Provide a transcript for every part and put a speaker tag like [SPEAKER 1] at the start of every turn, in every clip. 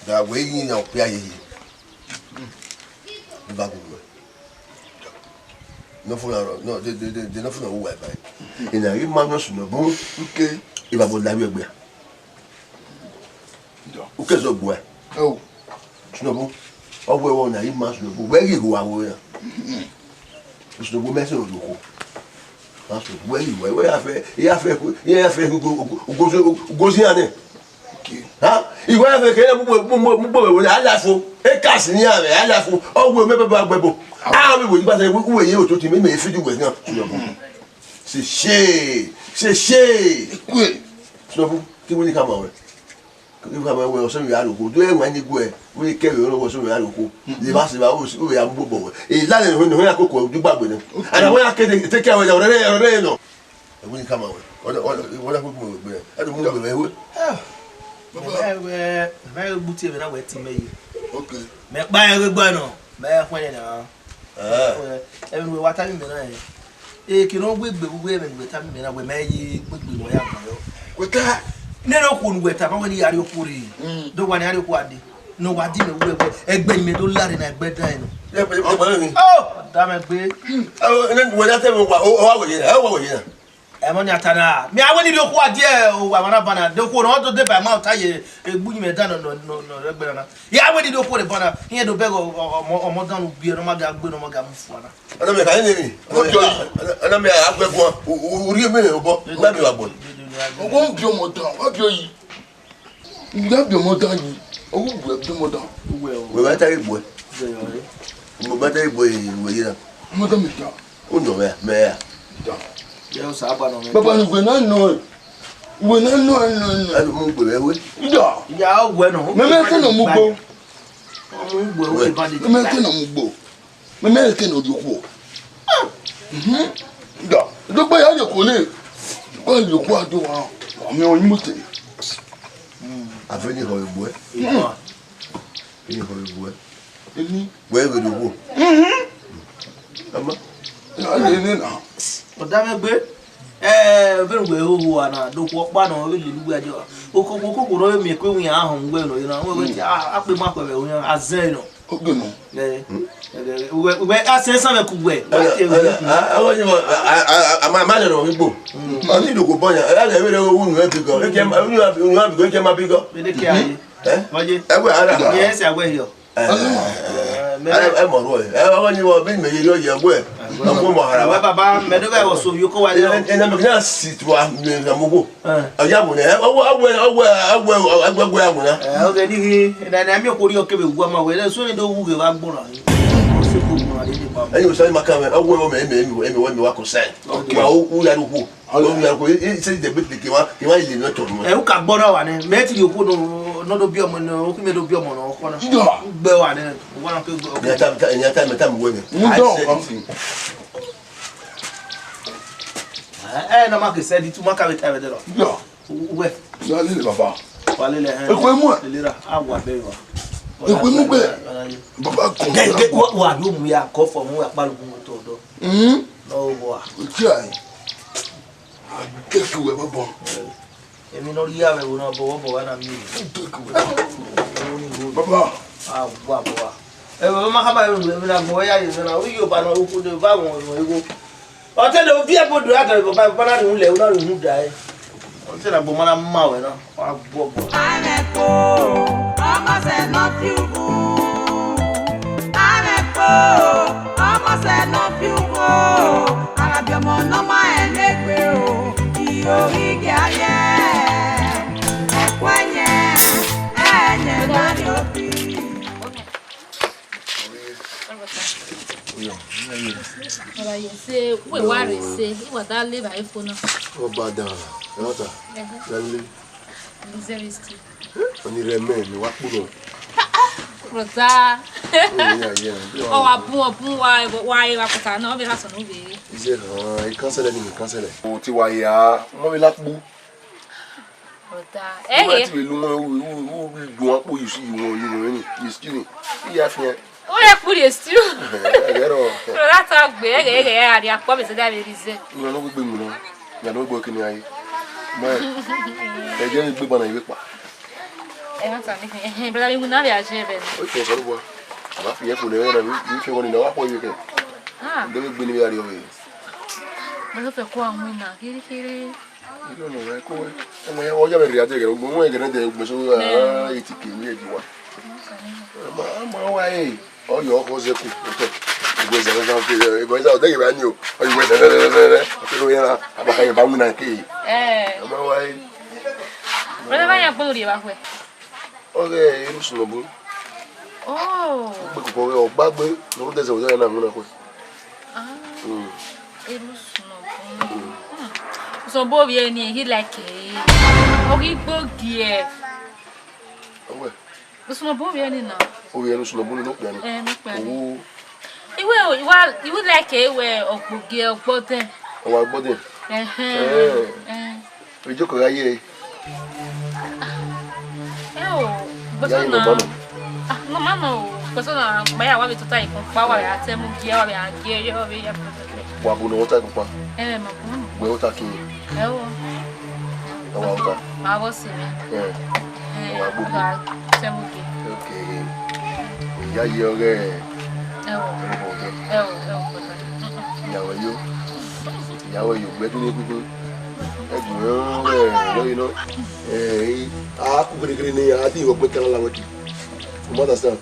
[SPEAKER 1] Da way you know, pay. No for no, they not for no way by. In a manus no boom, okay, if I would like you. Okay, so boy. Oh, Snowball. Oh, well, now you must know where you go away. It's the woman so local. That's where you were. Where I feel, who goes here. Huh? You have a kind of I laugh for a cast near me. I laugh for oh, we'll remember Babbo. I will, but who are you to me if you do with them? Say, she, quick. So, can we come over? You have a way of some who do when you go, we carry over some who the master who are Bobo. A land when I cook will do bad with them. And when I can take care of the Reno, I will come over. What I would move. I don't move. Very booty when I went to me. Okay. Make by a guano. By when now. Every what I mean. You can always be women with time when I will make you with that. Never couldn't wait up when you are your puri. The one I required. No, I didn't wait. A baby made a lot in a bedtime. Oh, damn it. Oh, and then when I tell you what, here. Emonyatana me awoni do ko ade o amana bana do ko no do de ba ma taye egbuyi me dan no regbera na ya awoni do ko de bana here do beg o dan u bi no ma ga gbe no ma ga mfu ana ana me ka ni ana me agbego uri me obo na mi wa bo ogo bi o mo dan wa bi oyi nda bi o mo dan yi ogo bi o mo dan we ba taye bo mo ba taye bo we yi na mo dan mi ta o no me ya Baba no we no no. We no no. I don't go away. Ya bueno. Me ke no mugbo. Me ke no mugbo. Me ke no dioku. Da. Do gba ya ko le. Ko le ko ado wa. Me oyin mote. Afeni ho egbo e. Ni ho egbo e. Ni. We we do go. Ama. Ya le na. Odamegbe verugbe ohu ana dokwo pa na we le lugbe ajo okoko ro mi pe wi ahun ngbe no ina we ti ape ma pe we azen no ogunu we asen san me kugbe awon ni ama no igbo oni dokwo boyan ala we re owu nu e bigo e ke ma bigo e ke ma bigo me de ke aye moje egbe ara yes agbe yo I mo ro awon ni wo bi me ye yo ye gbe mo mo hara wa baba me do be wo so yo ko wa le en me na sitwa na mogo aya mo ne agwe amuna o de ni na mi ko ri o kebe wu ma we le so ni do wu ge wa gboro se ko mo ale ni pa ayo so ma ka me agwe o me wa ko se wa o ya ru ko o ya ko se de bit ke wa ile no to mo o ka gboro wa ni me ti ko no do bi omo no o ki me do bi omo no ko na gbe wa ni wa na ke ni ta mo we ni na ma ke se di tu ma ka be ta be de lo yo we ya le baba wa le e ko mu le ra awa be wa e ko mu be baba ko wa do mu ya ko fo mu ya pa lu mu to do no wa ti ai ke ku we baba emi no ri ave wo no bo wa na mi baba awa baba e ma ka ba mi na mo ya yi na o yo ba no ku de ba won ego o te do vie bodo aka ko ba na nu le na nu da e o te na bo mana ma we na wa bo anepo omo se no fiugo anepo omo se no fiugo arabia mo no ma enegbe o iyo igi aye ekwenye enye na ni obi Ora yese we ware se iwa da le ba ifo na o ba da nota lamle zeristi oni reme mi wa puro rota o wa bun wa e wa kota na o be raso no be ize e cancel ni cancel o ti wa ya mo be lapu rota eh ti be lu mo o dun apo yi si won ni excuse me iya fi o ye puri esti o la ta gbe ege ari apo be se da be rize no no gbe mi no ya no gbo kini aye ma e je gbe bana iwe pa
[SPEAKER 2] ça mais bla vous n'avez à gérer.
[SPEAKER 3] OK, ça le voit. Va fier pour le là, il fait on est là pour y que. Ah. De me venir arriver.
[SPEAKER 2] Mais fait quoi moi na? Kiri.
[SPEAKER 3] Non non, mais quoi? On va regarder que on est grand de monsieur éthique ni di wa. Ma ouais. Oh yo ko ze ku. Igwe ze na fe, igwe za o de ba ni o. O igwe de. O lo ya abaka yin ba mu na ke. Ma ouais.
[SPEAKER 2] Bla ba ya polo ri ba fwe.
[SPEAKER 3] Okay, iru sunobu.
[SPEAKER 2] Oh.
[SPEAKER 3] Gbe ko o gbagbe no de ze o na mu na ko.
[SPEAKER 2] Ah. Iru sunobu. So bo bien ni he like o ri gbogi e.
[SPEAKER 3] Owe.
[SPEAKER 2] So bo bien ni na.
[SPEAKER 3] O ye no sunobu no pe ni.
[SPEAKER 2] No pe ni. Iwe like e we ogbogi ogboden.
[SPEAKER 3] O wa gbodin. O joko aye.
[SPEAKER 2] But no mano. Because na my wa be total ikon pa wa ya temu gi wa ya gi yo be ya.
[SPEAKER 3] Wa bu no ta ko pa.
[SPEAKER 2] Ma bu.
[SPEAKER 3] We o ta ki. O wa o ta.
[SPEAKER 2] Ma wo si mi.
[SPEAKER 3] Wa bu.
[SPEAKER 2] Temu gi.
[SPEAKER 3] Okay. Ya yo ge. Ìyàwó yóò gbẹ́dún ní kúkú ẹgbùn rẹ̀ lóyìn náà akúkúrẹ́kúrẹ́ ní àádìí ìwọ̀n pín kanáà láwọn kì í mọ́tà sáà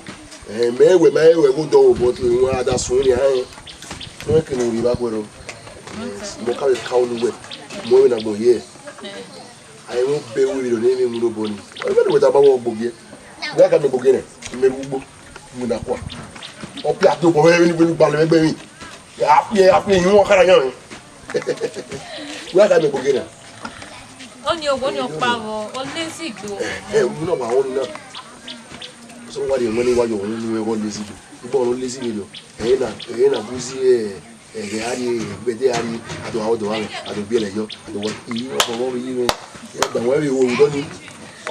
[SPEAKER 3] mẹ́wẹ̀ẹ́ kó dọ̀wọ̀ bọ́ tó ìwọ̀n adásùn ní àárín wọ́n kì í rí bá pẹ̀rọ mọ́ káwé káwọn níwẹ̀ mọ́ ìrìn àgbọ̀n yẹ àyè wọ́n bẹ́ wúri lọ ní ẹ̀mí múlò bọ́ ni wọ́n bẹ́ẹ̀ wọ́n ta bá wọ́n gbòógì ẹ̀ wọ́n kà ní gbòógì rẹ̀ mẹ́rù gbó múnà kọ́ ọ̀pẹ́ àtòkọ̀ wẹ́rẹ́ ní balẹ̀ ẹgbẹ́ mi àpẹ́ yìí wọ́n kára yàn wọ́n kà ní gbòógì rẹ̀.
[SPEAKER 2] Ó ní owó ní ọ̀pá wọ ọ lé sí ìgbò.
[SPEAKER 3] Wọ́n náà wà wọ́n náà sọ wọ́n wá di ìwọ́n níwájú òun nínú ẹ̀kọ́ lé sí ìgbò ìgbà òun lé sí ìgbò ẹ̀yìn náà kú sí ẹ̀rẹ̀ àrí ìgbẹ́dẹ́ àrí àtọ̀ àwọn ọ̀dọ̀ àrùn àtọ̀ bí ẹlẹ́jọ́ àtọ̀ wọ́n yí ọkọ̀ wọ́n rí yí ẹgbà wọ́n rí owó lọ́ní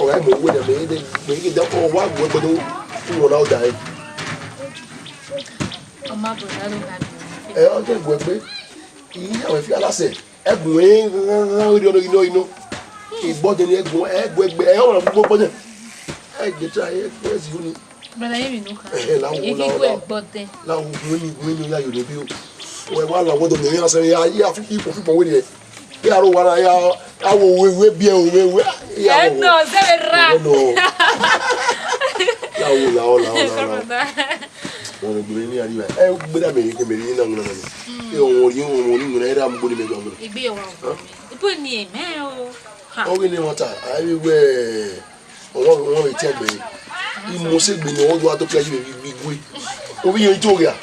[SPEAKER 3] ọ̀rọ̀ ẹ̀mọ̀ owó dẹ̀ mẹ́yìn dẹ́kọ̀ wá gbọ́ gbọ́dọ̀ fún wọn náà dà ẹ́.
[SPEAKER 2] Ọmọ àbúrò ló ń bá mi.
[SPEAKER 3] Ọjọ́ ìgbò ẹgbẹ́ ìyí àwọn ìfi aláṣẹ ẹgbùn inú ìgbọ́dẹ̀ ní ẹgbùn ẹgbẹ́ ẹ̀họ́n gbogbo gbọ́dẹ̀ ẹgbẹ́ tí a yẹ ẹgbẹ́ ẹ̀sìn yóò ní.
[SPEAKER 2] Bẹ́ẹ̀ yẹn mi nù kàn. Ìgbìgbò ẹgbọ́dẹ̀.
[SPEAKER 3] Láwọn gbóyún ní ayò níbí o. Wọ́n wá làwọn ọdọ mìíràn sẹ́yìn ayé àfikún fífọ̀ wé nìyẹn. Bí aró wa náà yàwó òwe bí ẹ òwe.
[SPEAKER 2] Ẹ̀nà sẹ́wẹ̀ rà.
[SPEAKER 3] Láwọn. Wọ́n gbé ní àríwá ẹ gbéra mẹ́rin kẹ́mẹ́rin yín náà ń lọ́nà ni. Ẹ òun onígun náà ẹ̀rọ amúgbó ní mẹ́jọ ọ̀gbọ̀n.
[SPEAKER 2] Ìgbé wa ọ̀gbọ̀n mi. Ibo ni èmẹ́ o.
[SPEAKER 3] Ọ̀gbìn ni wọ́n ta àríwẹ̀ wọ́n rẹ̀ tí ẹgbẹ̀rẹ̀. Ìmọ̀ọ́sẹ̀gbẹ̀ ni wọ́n wá tó kí ayé mi gbé. Omi yẹn tó rẹ̀ à.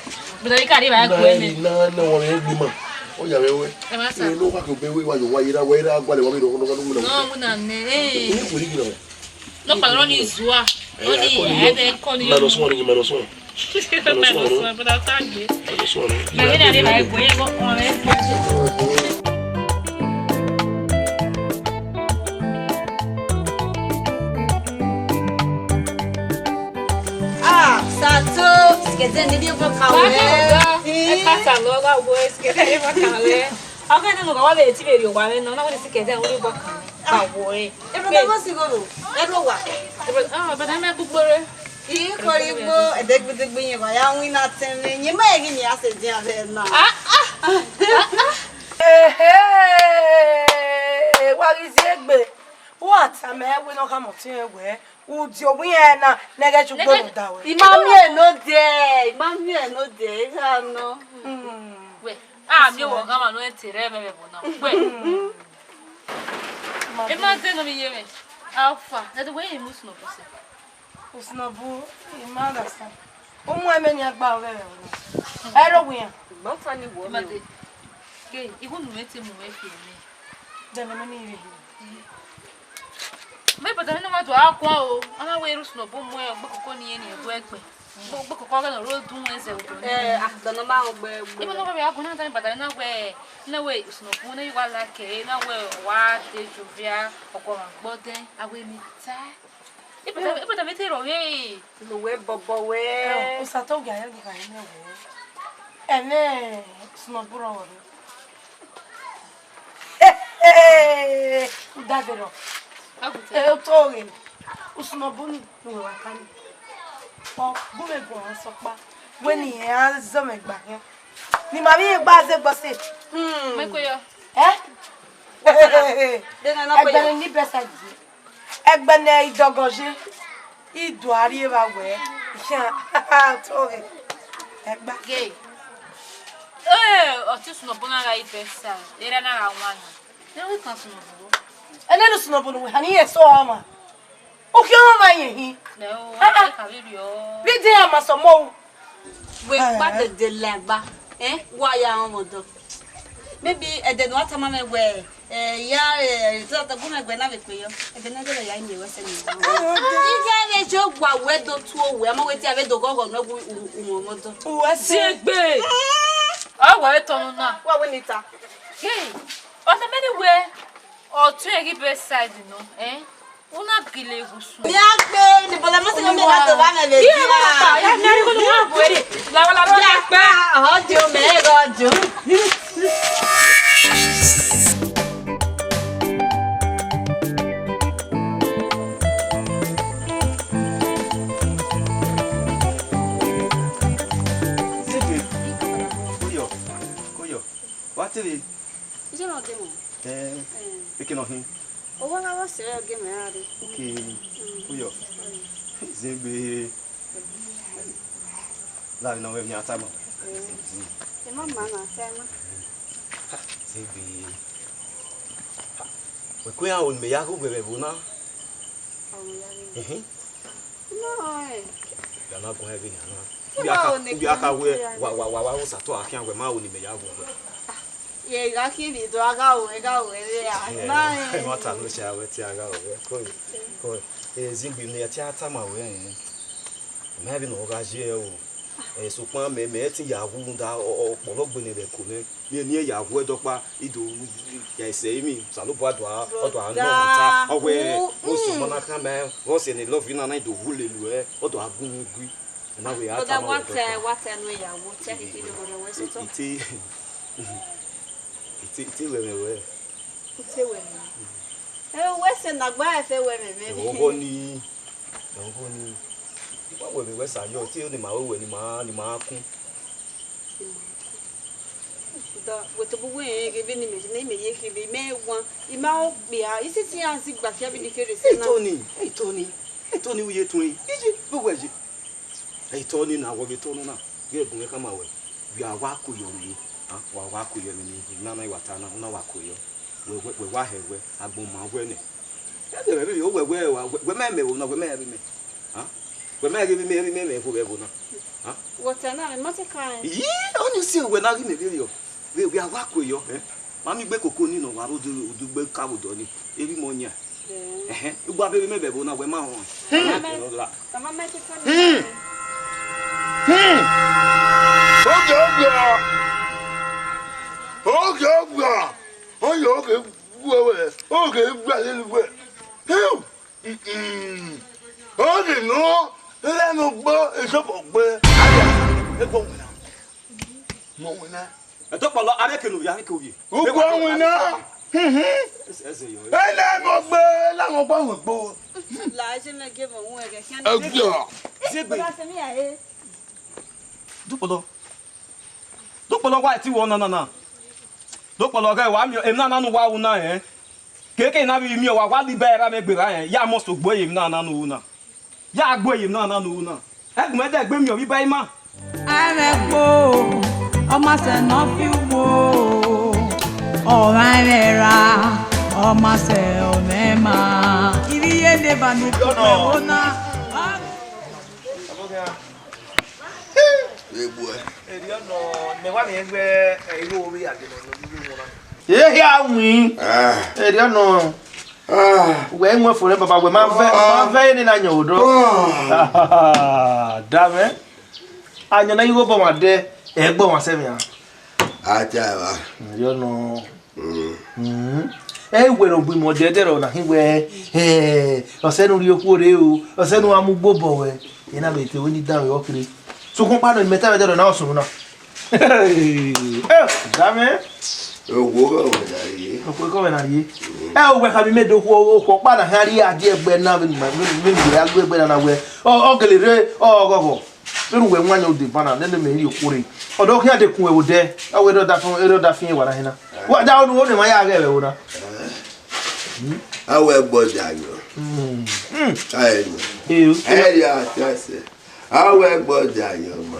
[SPEAKER 2] Bùdó yìí kàdé ìbáyà gbé ní.
[SPEAKER 3] Náà wọ́n rẹ̀ gbé mọ̀. Ó yà wẹ́wẹ́.
[SPEAKER 2] Ẹ má sà.
[SPEAKER 3] Ẹ ló wà kí o bẹ wíwá yòówá yẹra wẹ́rẹ́ agbálẹ̀ wọ́n mi lọ́kọ́ lọ́kọ́
[SPEAKER 2] náà mú nà ní.
[SPEAKER 3] Ní kò ní kìlọ̀ rẹ̀.
[SPEAKER 2] Lọ́pàá lọ́rọ́ ní ìzúwà. Ó ní ẹ̀ẹ́dẹ̀ kọ́ ní.
[SPEAKER 3] Mẹ́lọ sọ́ọ̀nù ni mẹ́lọ sọ́ọ̀nù.
[SPEAKER 2] Bùdó sáàgbé. Bàbá ní àdébà ẹ̀gbọ́n yẹn kọ́ ọ̀rẹ́
[SPEAKER 4] Sato, esquecendo de ir pra cá,
[SPEAKER 2] é passa logo ao boi, esquecendo de ir pra cá, né? Alguém não gosta de te ver, eu vou não vai esquecer de ir pra cá. Ah, boi.
[SPEAKER 4] É pra você, Goro. É pro ar.
[SPEAKER 2] Ah, para mim é pro boi.
[SPEAKER 4] E coribo, é de que bem vai a um inatseme, nem mais que nem a se dia na.
[SPEAKER 5] What is it? What? I'm here. We don't come up here. Would you win? Nega to go down.
[SPEAKER 4] Imami no dey. Imami no dey. No.
[SPEAKER 2] Wait. Ah, mi wo kama no etire me bo na. Wait. E ma te no mi yeme. Alpha. That the way you must know person.
[SPEAKER 5] Usnabu, imanda sa. O mo eme ni agba we we. Ero win.
[SPEAKER 4] Bo fani bo.
[SPEAKER 2] Ma te. Ke, ihu no ete mu we fi mi.
[SPEAKER 5] Dem no ni ri.
[SPEAKER 2] Me pata no ma to akwa o. Ama we ru sno bo mo e gbe kokko ni eni ego egbe. Gbe kokko ga no ro dun ese o to ni.
[SPEAKER 4] Dono ma gbe.
[SPEAKER 2] Ibo no ba ya kuna tan pata na we na we sno bo na yiwa la ke na we wa de juvia okko ma gbo den awe mi ta. Ibo ta mete ro he.
[SPEAKER 4] Lo we bobo we.
[SPEAKER 5] O sato ga ya ni ka ni we. Ene snobu ro. Davero. Eu tô rindo. Usnobuni no wakani. Oh, bume go an sopa. When he has some egba here. Ni mami egba ze gbo se.
[SPEAKER 2] Me ko yo.
[SPEAKER 5] Egba ni besa di. Egba na idogoje. Ido ari ba we. Tori. Egba.
[SPEAKER 2] Gay. Otis no bona ga ipesa. Era na ga wana. Ne we kan suno bo.
[SPEAKER 5] Ene no suno bo no hani e so ama. O ki o ma yin hin.
[SPEAKER 2] No, I ka we yo.
[SPEAKER 5] Bi de ama so mo.
[SPEAKER 4] We pa de leba. Wa ya omodo. Maybe the no atama me we so ta buna gbe na be pe yo. E na de ya ni we se ni. Ije le jo gwa we do tu o we ama we ti ave do gogo no gu umodo.
[SPEAKER 5] O se
[SPEAKER 2] gbe. Ah, wa etonu na.
[SPEAKER 5] Wa we nita.
[SPEAKER 2] Hey, on the many way or two egi beside no, Una gile gusu.
[SPEAKER 4] Mi agbe ni bola mo se mo la to ba me le.
[SPEAKER 2] Ya na ri ko no wa bo ere. La ro ya pe.
[SPEAKER 4] Ojo me rojo.
[SPEAKER 6] What is it?
[SPEAKER 4] Is it not demo?
[SPEAKER 6] Picking on him.
[SPEAKER 4] Oh, what I was saying, give me a
[SPEAKER 6] Okay. Kuyo. Zimbe. La no we nyata ma.
[SPEAKER 4] The mama na tema.
[SPEAKER 6] Zimbe. We kuya on me ya ku bebe buna.
[SPEAKER 4] No.
[SPEAKER 6] Ya na ko heavy na. Ubi aka we wa usato afian we ma oni me ya go.
[SPEAKER 4] Ye ga ki bi do aga o ya. Na.
[SPEAKER 6] E mata no sha we ti aga o. Ko Zimbe ne ya ti ata ma we me bi no ga je o. So pa me ti ya wu nda opologbo ni re ko ni ya wu edopa ido ya ise mi salobo adwa odo anu ta owe o so mona ka me o se ni love na ido hulelu odo agun gui na we ata ma
[SPEAKER 4] what no ya wu check it do we so to
[SPEAKER 6] iti we me
[SPEAKER 4] we se na gba e fe we me
[SPEAKER 6] ogo ni wa we sa yo ti o ni ma we ni ma kun
[SPEAKER 4] da we to bu we ge bi ni me ye ke bi me wan I ma o gbe a isi ti an si gba fia bi ni kere se na
[SPEAKER 6] Tony uye tun iji bu weji Tony na wo bi tonu na ge gun ka ma we bi awa ku yo ni wa ku yo ni na na iwata na wa ku yo we wa hewe agbon ma we ni ya de be o we me wo na we me bi me we me bi me ko be bo na
[SPEAKER 4] what na ma se kan
[SPEAKER 6] yi oni si we na ri me bi yo we awa ku yo mami gbe koko ni no wa ro du gbe kawo do ni eri mo nya ugbo abebe me be bo na we ma ho
[SPEAKER 4] mama me te kan
[SPEAKER 6] Dupolo wa ti wo na Dupolo ga wa mi em na nu wa wu na keke na bi mi wa li bera me gbe ra ya mo so gbo yim na nu na ya gbo yim na nu na e gbe de gbe mi o bi ba ima
[SPEAKER 7] arepo o ma se no fi wo o ra o ma se o me ma iri ye de ba ni ko o na
[SPEAKER 1] me wa mi egbe iru ori ade no bibi mo na ya win eri no we nwe fore baba we ma ve ni na nyodo dame anya na iwo bo ma de egbo wa se mi
[SPEAKER 3] aja ba
[SPEAKER 1] eri no were obi mo de dero na hiwe osenu ri oku ore o osenu amugbo bo we ina be te oni dawe okire so kun pa no meta be dero na osun na dame
[SPEAKER 3] owo go na ye
[SPEAKER 1] opo ko na ye o we ka bi me do ko pa na hari ade egbe na me ya gbe egbe na we o gelere o gogo nínú we nwanya o de bana ne me ri okure odo ki ade kun e wo de awe do da fin wa na hina wa da o ni ma ya ga e wo na
[SPEAKER 3] awe gboja yo ya tese awe gboja yo ma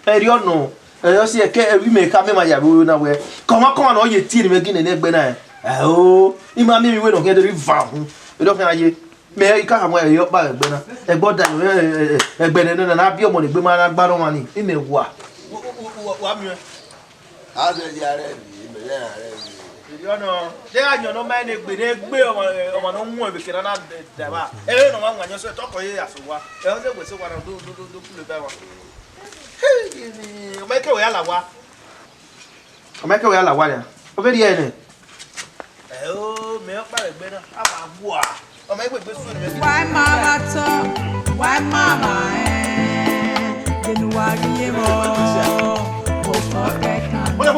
[SPEAKER 1] eri ono yo si e ke e me ka me ma ya wo na we come na o ye ti ni me gine ne egbe na o ima mi we no ke de ri va hu e do kan aye me ika ha mo e yo pa egbe na egbo da egbe ne na bi omo ni gbe ma na gbaro ma ni ime wa mi
[SPEAKER 3] a se ya re bi me le are bi
[SPEAKER 1] ono de anyo no ma ne gbe omo no nwu e kira na da ba e no ma nwanyo so to ko ye asowa e o se gbe se wa na do kule ba wa o me ke we ala wa ya o be ri e ne o me o pa egbe na aba bua o me gbe su ni me
[SPEAKER 7] Why mama January mo o so ke kan
[SPEAKER 3] Oya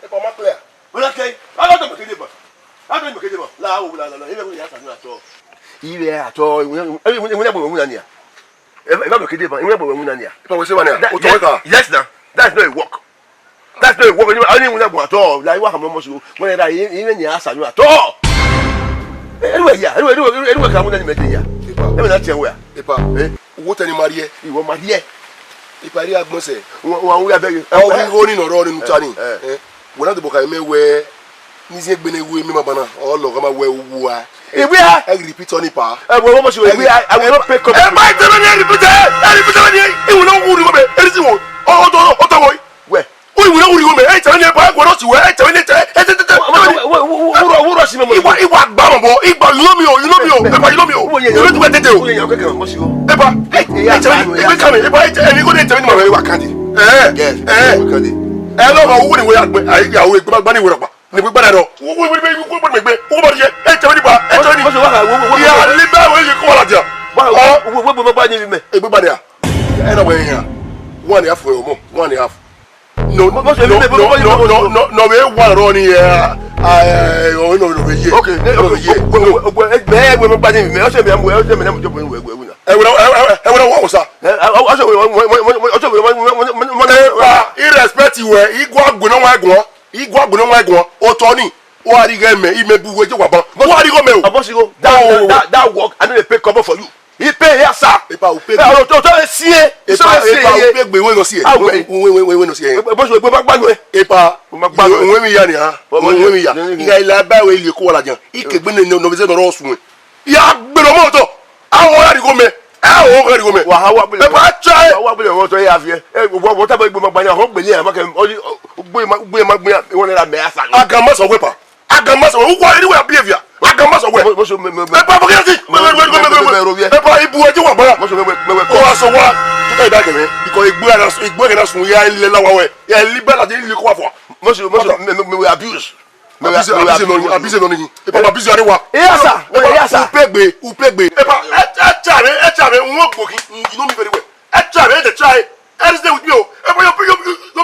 [SPEAKER 3] ko ma clear. Oya ke. Ala to me kede ba. La o la. Ile mo ya ta na to. Ile ato. Mo bo mu na ni a. E ba me kede ba. Mo bo mu na ni a. Pa we se wa na. O to ka. Yes now. That's not a work. That's not a work. Ani mo na bo ato. La iwa ka mo so. Mo na ile ni asa ni ato. Anyway ka mo na ni me de ya. E me na tie we a. Epa. Wo tani marie. Iwo marie. Ipari agbonse won wi abege o ni noro ni nutani wo na de boka me we ni se gbe na ewu mi ma bana o lo ka ma we wu a ewe a I repeat on ipa wo mo so ewe I will not pay come e ma te me repeat ni e wo no wu ri go be e si wo o to wo we o wu no wu ri go me e te ni pa go no si we e te ni wo si me mo iwa gba mo bo igba you know me o e pa you know me o you no do tete o e pa e ka me e pa e go dey tell me ma we wa kandi kandi e lo ma wu ni we agbe ya wo egbe gba ni we ropa ni gbe na do wo me gbe wo ba je e tell me ba e tell me ya li ba we ye ko la dia wo bo ba ni me egbe ba dia e na we yan 1.5 for mo 1.5 no we one run here oh no ye okay we me gba ni me o se me na mo jobo we na e wo sa irrespective we igwa agbono wa egun o to ni o ari ge me imebu we je wa bon o ari go me o abosigo that work I no dey pay cover for you he pay here sir epa o pay to sie epa o pay gbe we no sie we no sie boso gbe ba gbanu epa we mi ya ni ha we mi ya iga ila ba we ile ko wala jan ikegbe no be se no ro sun ya gbe no mo to awon ari go me o gari go me wa ha wa bele epa try wa bele won to ya fie wo ta ba gbe ma gba ni ho gbele ya ma ke gbe ma gbe won la me asa agama so wepa agama so wo ri we behavior agama so we mo so me epa forget it epa ibu eji wa bara mo so me ko aso wa to ta iba ke me because igbo na sun ya ile lawa we ya libe la je ile ko wa fo mo so me abuse abuse no ni epa abuse ari wa yes sir u pegbe epa e chare won gboki you know me very well e chare dey try e stay with me o epa you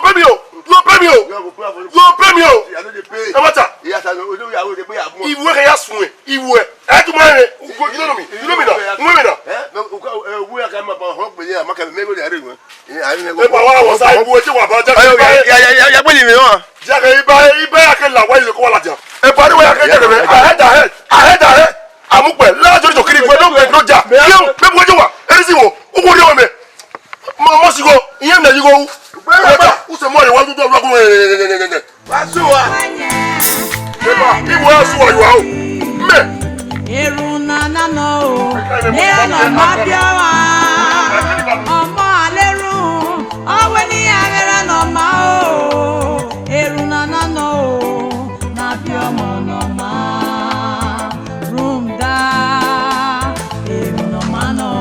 [SPEAKER 3] pay me o I no dey pay e mata yes I know you are dey pay am iwe ke ya sun iwe e tu ma re you know me na we ka ma ba ho gbe ya ma ka me go dey re won epa wa sa ibu e wa ba ja ya gbe ni me won ja ke iba ya ke la wa ile ko wala ja epa ri wa ya ke je me ahead amupe la jo kiri gbe no ja yo me bo je wa e si wo o wo ri o me mo si go iye na yi go u se mo re wa du do gun wa su wa epa ibo ya su wa yo o me
[SPEAKER 7] Eruna na no ne na ma bia wa omo aleru owe ni agara no ma o eruna na no na bia mo no ma room da eruna ma no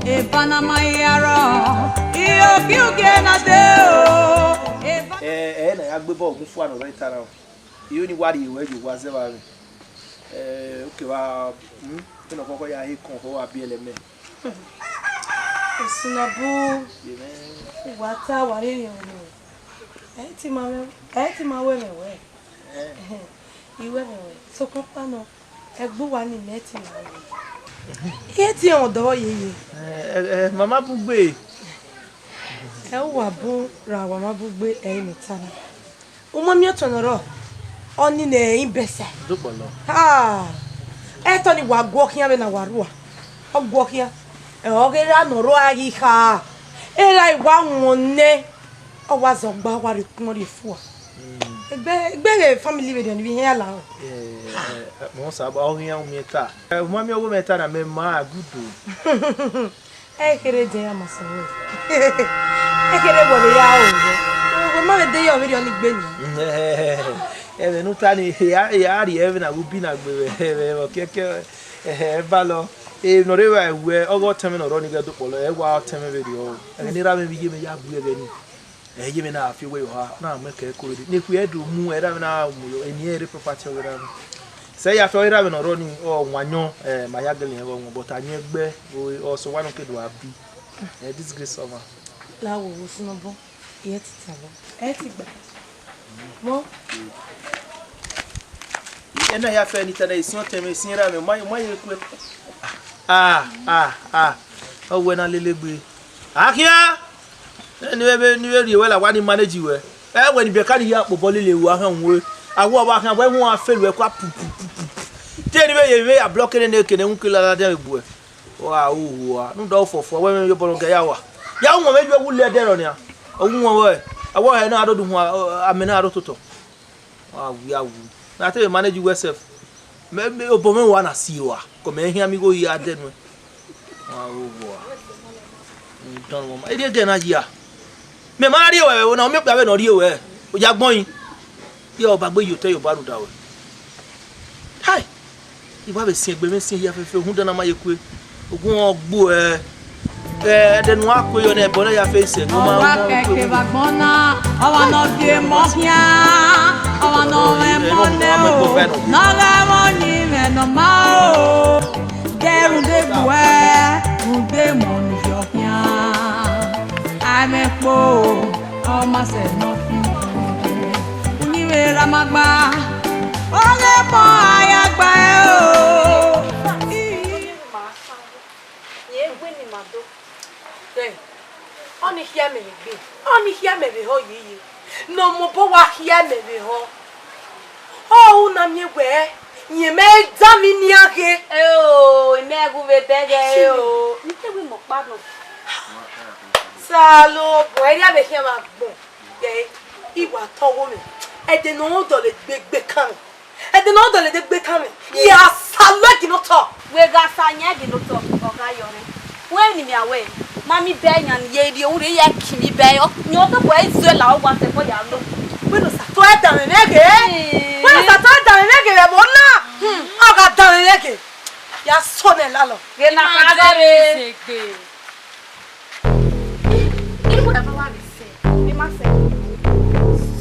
[SPEAKER 7] e bana mayaro iyo kiuge na de o
[SPEAKER 1] na ya gbe bo ogun fu ano right now iyo ni wari iwe ju wa se wa mi okay wa kino koko ya he kon ho wa bi eleme
[SPEAKER 5] Sinabu wata wari ni onu Eti mawe mewe. Iwe mewe. So papa no. Egbu wa ni meti mawe. Eti odo yeye.
[SPEAKER 1] Mama bugbe.
[SPEAKER 5] E wa bu ra wa ma bugbe mi tana. Umo mi otonoro. Oni na imbese.
[SPEAKER 1] Dopolo.
[SPEAKER 5] Ah. Eto ni wa gwo kian be na warua. Ogwo kian. E ogere anoro ayi ha. Era iwa wonne. O wa zo gba wa ri kun ri fu. Egbe family we don bi yan la.
[SPEAKER 1] Mo sa ba o yan mi ta. Mo mi owo meta na me ma gudu.
[SPEAKER 5] Kere de ya masawo. Kere bo le ya o. O ma de yo mi on gbe ni.
[SPEAKER 1] Ebe nu ta ni ya ri ebe na ubi na gbe o keke ba lo no re wa we ogo teme no ro ni ga do polo e wa teme be ri o ni ra me bi me ya bu ebe ni ye me na afi we ho na me ka ko ri ni ku e do mu e ra me na mu yo eni ere property o ra se ya fe ra me no ro ni o wanyo ma ya gele e wo but anyi egbe o so wa no ke do abi disgrace over
[SPEAKER 5] la wo sunu bo ye ti tabo e ti gba mo
[SPEAKER 1] ena ya fe ni tada isi o teme isi ra me mo ye ku owe na lelegbe akia ni we ri we la wa ni manage we we ni be ka ni ya popo lele wu ahan we awo ba kan we hu afelu e kwa pu te ni we ya block ne ke ne nku la de egbu e wa wa nu do fofo we me yo bolo ke ya wa ya won me ju wule de ro ni a ogun won we awo he na adodu hu amena arototo wa wu na te manage we self me obo me wa na si wa ko me hia mi go ya de nu wa wa don mo e de na ya me ma ri we na me pa we no ri we o ja gbon yin yo ba gbe yo te yo ba ru da we hai iba be sin egbe me sin ya fefe hun dana ma ye ku ogun ogbo de nu akwe yo na ebo na ya face no ma
[SPEAKER 7] wa keke bagbona awa no die mo hia awa no me mo ne o na ga mo ni me no ma o deru de bue unde mo ni yo hia amepo o ma se no ni we ramagba o le mo ayagba o
[SPEAKER 5] Oni hia me be. Oni hia me be ho yiyi. No mo bo wa hia me be ho. Oh na mi we. Nye me examine ni ake.
[SPEAKER 4] Me gu be bege o. Ni te we mo pa no.
[SPEAKER 5] Salo, bo eri abe hia ma gbon. Ye, iwa towo mi. E de no do le gbegbe kan. E de no do le gbegbe kan. Ya salo ki no to.
[SPEAKER 4] We ga sanya gi no to o ga yore. We ni mi awe. Mami be yan ye di owure ya kimi be yo. Ni o to bo ezo la o wa se ko ya lo.
[SPEAKER 5] We no sa to e da me mege. We no sa to e da me mege le mo na. O ga da me mege. Ya so ne la lo.
[SPEAKER 4] Ge na ka ga re. Iri ko e ba wa bi se. Mi ma se.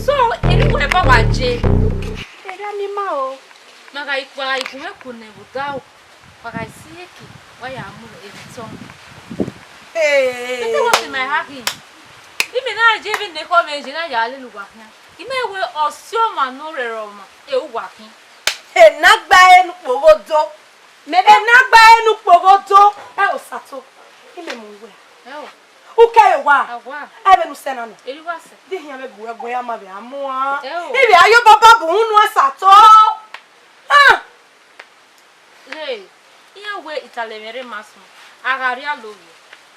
[SPEAKER 4] So, iri ko e ba wa je. Eri ami ma o.
[SPEAKER 2] Maga ikwa ikume kune budao. Maga isieki wa ya amuro ebiton.
[SPEAKER 5] Hey.
[SPEAKER 2] Ite was in my hacking. Imi na jebi ne ko meji na ya lelu wa kan. Ime we osio ma no reroma e u wa kan.
[SPEAKER 5] E na gba enu pogodo. Me e na gba enu pogodo. E o sato. Ime mo we.
[SPEAKER 2] E o.
[SPEAKER 5] U ke wa.
[SPEAKER 2] Agwa.
[SPEAKER 5] E be nu se na no.
[SPEAKER 2] Eri wa se.
[SPEAKER 5] Di hia me bu ego ya ma be amu a.
[SPEAKER 2] E o.
[SPEAKER 5] Ibi ayo baba bu hunu asato. Ah.
[SPEAKER 2] Hey. Iya we italemere maso. Agari alowe.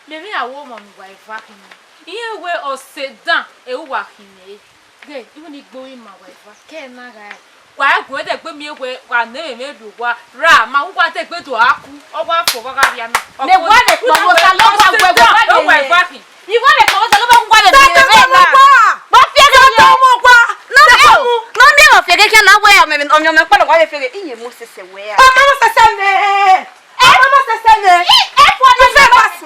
[SPEAKER 2] Memi awo mo mi wa ifa kini. Iye we o sedan e wa kini. Ge, even igbo in ma wa ifa. Ke na ga. Wa go de gbe mi we wa na me du wa ra ma wa te gbe to aku. O wa fo wa ga bia mi.
[SPEAKER 4] Me wa de ko mo sa lo wa we
[SPEAKER 2] wa ifa kini.
[SPEAKER 4] Iwo le ko sa lo ba ngwa de ni re na. Ba fi ga
[SPEAKER 5] to mo kwa.
[SPEAKER 4] No me o fi ga na we o me pa lo wa fi ga iye mo sese we a.
[SPEAKER 5] Mama sese ne. Mama sese ne.
[SPEAKER 4] E fo ni fe pass.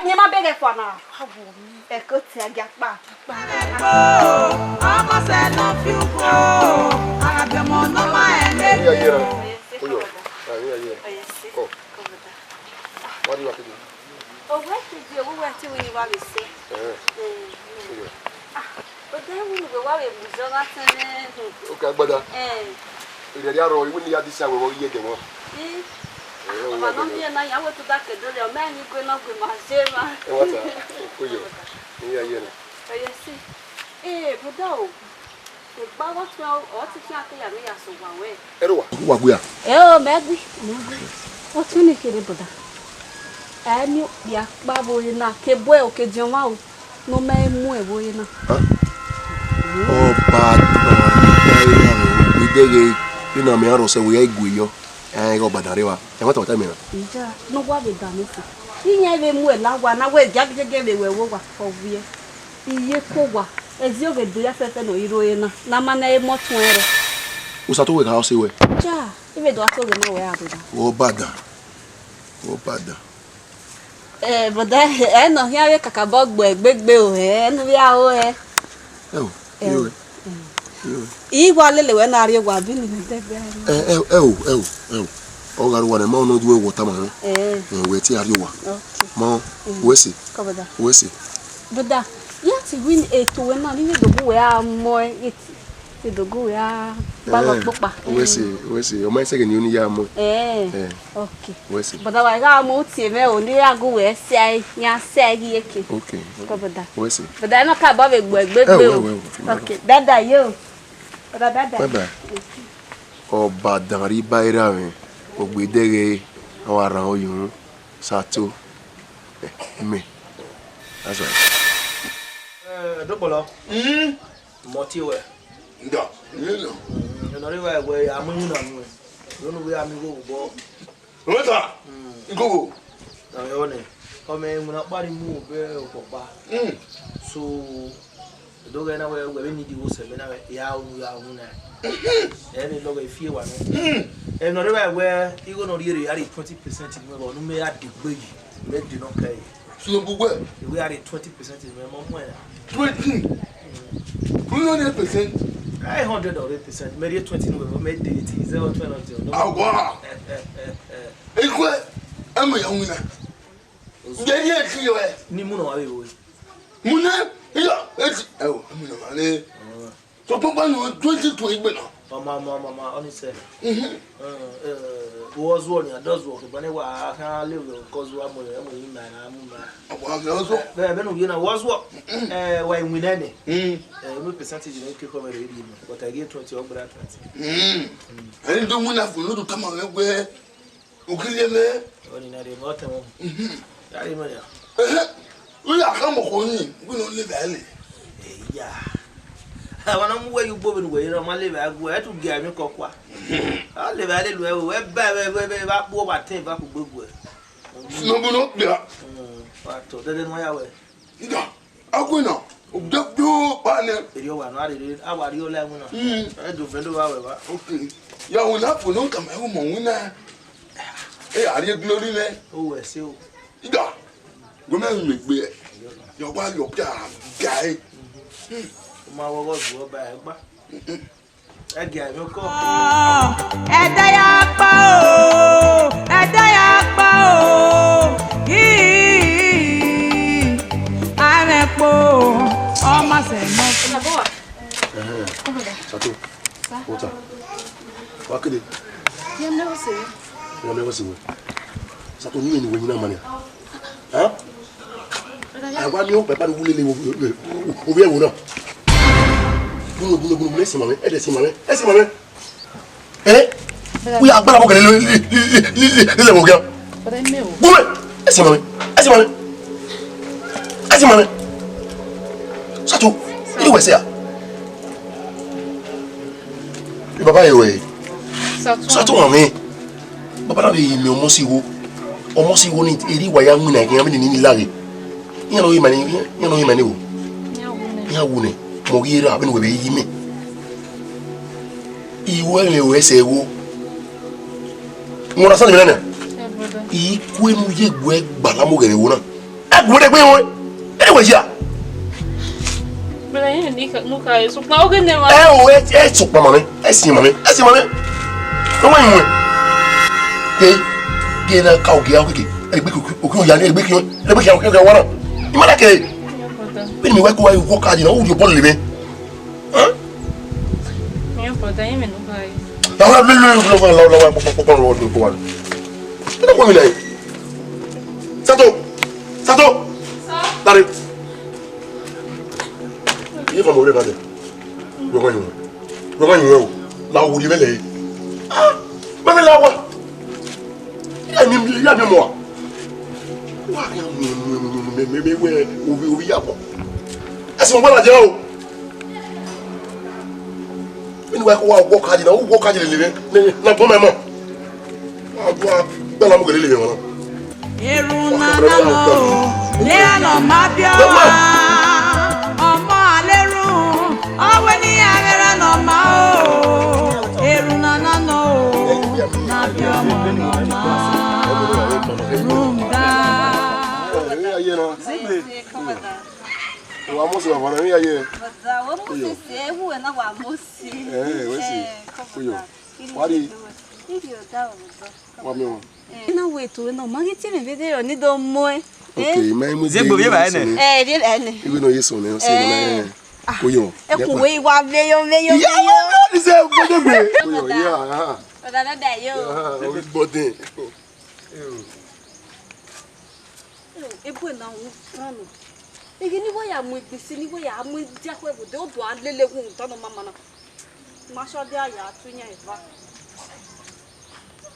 [SPEAKER 4] Ni ma bege fo na. E ko ti aga pa.
[SPEAKER 7] Ama se no fiu ko aga mo no ma ene.
[SPEAKER 3] Oyo. Oh. What do you want to do?
[SPEAKER 4] Oh, what did you want to when you want to say?
[SPEAKER 3] Oyo.
[SPEAKER 4] But
[SPEAKER 3] Okay, brother. Ile ya ro iwu ni ya disa we wo ye de won.
[SPEAKER 4] Ọba náà ní ẹ̀nà ìyàwó tó dákẹ́ dọ́lẹ̀ ọmọ ẹni gbé náà gbé máa ṣe é máa.
[SPEAKER 3] Ẹ wọ́n ta kóyọ̀ ní ayé rẹ̀.
[SPEAKER 4] Ẹyẹ sí. Bùdá o, ìgbà wọ́n fi ọ́ ti fi àkẹyà mi yàsọ̀ wà wẹ̀.
[SPEAKER 3] Ẹ rò wá. Wà gbéyà.
[SPEAKER 4] Mẹ́gbí. Ó tún ní kiri bùdá. Ẹni ìyá pàbò yìí náà, kébó ẹ̀ òkè jẹun wá o, ló mẹ́ mú ẹ̀wò yìí náà.
[SPEAKER 3] Ọba àdìbáyé àwọn ìdẹ́gẹ̀ nínú àmì àròsẹ̀ wòye ìgò yọ. Go badare wa. E wata wata mena.
[SPEAKER 4] Ija, no wa be da nufu. Iye be mu e lawa na we jagege be we wo wa owie. Iye ko wa. Ezi o be do ya fefe no iro ye na. Na mana e mo tun ere.
[SPEAKER 3] Usa to we ka ose we.
[SPEAKER 4] Ja, ibe do ato ge na we abuda.
[SPEAKER 3] O bada. O bada.
[SPEAKER 4] Boda e no ya we kakabo gbo egbegbe o nu bi a o e.
[SPEAKER 3] Yo.
[SPEAKER 4] Igwa lele we na ari gwa bi ni degbe.
[SPEAKER 3] O garu wa na ma no duwe wota ma ho. We ti ari wa. Mo we si.
[SPEAKER 4] Kabada.
[SPEAKER 3] We si.
[SPEAKER 4] Boda, ya ti win eto we na ni do bu we a mo it. Ti do go ya ba lo popa.
[SPEAKER 3] We si. O ma se ke ni oni ya mo.
[SPEAKER 4] Okay.
[SPEAKER 3] We si.
[SPEAKER 4] Boda wa ga mo ti me o ni ago we se ya se gi eke.
[SPEAKER 3] Okay.
[SPEAKER 4] Kabada.
[SPEAKER 3] We si.
[SPEAKER 4] Boda no ka ba be gbo egbegbe o. Okay. Dada yo. Dada.
[SPEAKER 3] Bye bye. Ọba danri bayra we ogbedere àwọn ara oyun sato me. That's right.
[SPEAKER 1] Dobolo. Moti we.
[SPEAKER 3] Nda. Nlo.
[SPEAKER 1] No ri we amunyu na nu. No no we amigo bo.
[SPEAKER 3] Rota. Ngogo.
[SPEAKER 1] Na yo ne. Come mu na pari mu be opopa. So doga na we need you se na ya unu na. Any logo if you want. And no ri we you go no ri 20% in me no me at the way. Me do not care.
[SPEAKER 3] So bugwe.
[SPEAKER 1] We are 20% in me mo
[SPEAKER 3] 20. 100%.
[SPEAKER 1] 100 or 8%. Maybe 20 no me dey 0 20.
[SPEAKER 3] Agwa. Ekwe. Am ya wina. Ngeri eki we.
[SPEAKER 1] Ni mu no wa we.
[SPEAKER 3] Muna. Ya. Eti. Ewo. Am na male. So papa no 20 igbe na.
[SPEAKER 1] Mama only say. Was one ya does work but wa kan lewe cause wa mo yin na mu na.
[SPEAKER 3] Agwa ga so.
[SPEAKER 1] Be no you na was what why win any. No percentage no keep over ready but I get 20 over 20.
[SPEAKER 3] Ani do muna fu no do kama we ukile me.
[SPEAKER 1] Oni na de not mo. Ya ri mo ya.
[SPEAKER 3] We are come ko ni, we no live early.
[SPEAKER 1] Yeah. Wana mu we you bobe we no ma live agu e to ga mi kokwa. I live early we ba bo ba ten ba ku gbogbo e.
[SPEAKER 3] No bu no bia.
[SPEAKER 1] Fato de no ya we.
[SPEAKER 3] Ida. Agu na. Do pa ne.
[SPEAKER 1] Eri o wa no ari awari o la mu na. E do fe do ba we ba.
[SPEAKER 3] Okay. Ya wona fu no kama e mo wona. Ari glory le.
[SPEAKER 1] O we se o.
[SPEAKER 3] Ida. Go me megbe. Yo wa yo pia guy.
[SPEAKER 1] Ma wo go ba e gba. E ga mi ko.
[SPEAKER 7] Ẹ̀dá ya pa o. Ẹ̀dá ya pa o. Arepo ọmọ se mo.
[SPEAKER 3] Sato. Ota. Wa kede.
[SPEAKER 4] Ya me o se.
[SPEAKER 3] Ya me o se we. Sato ni we ni na mania. Hein? Agwa mi o pe pa wule le o bi e wo na. Bunu lesi mame, e lesi mame. E si mame. We agbára mo kan le mo gan.
[SPEAKER 4] Ore me o.
[SPEAKER 3] Bunu. E si mame. E si mame. E si mame. Sato, you we say ah. Baba ye we. Sato mame. Baba na bi mi omo si wo. Omo si wo ni eri wa ya mu na gan mi ni lare. Yan no yi mani wo. Ya wo ne. Mo gira abin we be yi me. Iwe le we se wo. Mo ra san mi na. Iku enu ye gbe gbala mo gere wo na. E gbe de gbe wo. E we ya.
[SPEAKER 2] Bele yin ni no ka so pa o ge ne ma.
[SPEAKER 3] E so pa mame. E si mame. E si mame. No wa yin we. Ke na ka o ge a ke. E gbe ku ya ni e gbe ki o wa na. Imala ke. Bí mi wá kó wá ìwọ́ káàdì náà ó yóò bọ́ọ̀lù lè mi. Hein?
[SPEAKER 2] Minha foda aí, menino, vai.
[SPEAKER 3] Lá, Sato! Dari. Ini kamu udah ada. Gua nyuruh. Lau di mana? Ah, mana lawa? Ya ni mo. Wah, ubi apa? Asal mana jauh? Ini gua kaji lele. Na bom mama. Gua bela mo lele mama.
[SPEAKER 7] Eruna no, leano mabio wa, ọmọ aleru, ọwẹ ni agara no ma o. Eruna no, mabio mo ma, rumda.
[SPEAKER 3] Wa mosi wa bana mi aye.
[SPEAKER 4] Wa mosi se hu na wa mosi.
[SPEAKER 3] Wesi. Kuyo. Wari. Wa mi o.
[SPEAKER 4] Na wetu na magiti me video ni do moe.
[SPEAKER 3] Okay, mai mu
[SPEAKER 6] Zegbo bi ba ene.
[SPEAKER 4] Ri ene.
[SPEAKER 3] Iwe no yeso ne o se na. Kuyo.
[SPEAKER 4] Ekun we wa veyo.
[SPEAKER 3] Ya wa ni se gbegbe. Kuyo ya.
[SPEAKER 4] Oda da yo.
[SPEAKER 3] O bodin.
[SPEAKER 4] Ebo na hu frano. Ege ni boya mu ipisi ni boya mu dia ko ebo de odo alele hu nto no mama na. Ma so de aya atunya eva.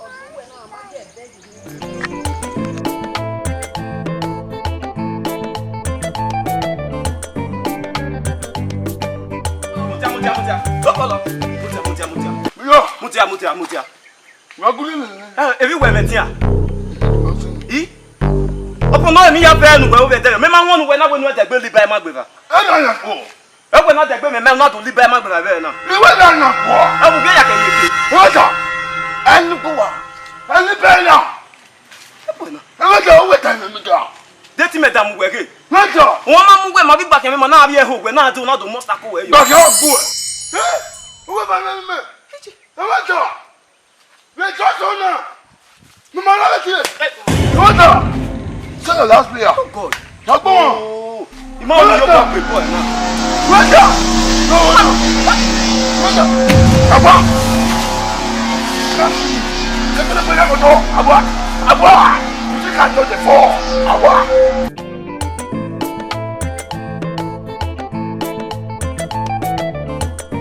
[SPEAKER 4] Oduwe na ma de ebe.
[SPEAKER 6] Mutia. Evi we metia. I? Opo no mi ya fe nu we o be tere. Me ma wonu we na we nu te gbe liba e ma gbe fa. E we na te gbe me na to liba e ma gbe fa be na.
[SPEAKER 3] Ni we na po.
[SPEAKER 6] E bu ge ya ke yeke.
[SPEAKER 3] Oja. Enu ko wa. Enu be na.
[SPEAKER 6] E bo na.
[SPEAKER 3] E we ga o we ta mi ga.
[SPEAKER 6] Deti me da mu we ge.
[SPEAKER 3] Oja.
[SPEAKER 6] Won ma mu we ma bi gba ke me na abi e ho we na do na do monster ko we yo.
[SPEAKER 3] Ba ke o bu. O we ba na me. E we jo. We jo so na. Mi ma la le ti. Oja. C'est the last player.
[SPEAKER 6] Oh God.
[SPEAKER 3] Tagbo.
[SPEAKER 6] Oh. Ima o yo ba pe boy na.
[SPEAKER 3] Oja. No. Oja. Tagbo. Kẹ́kẹ́ lè pe ya ko to. Abo. Tu ka to de fo. Abo.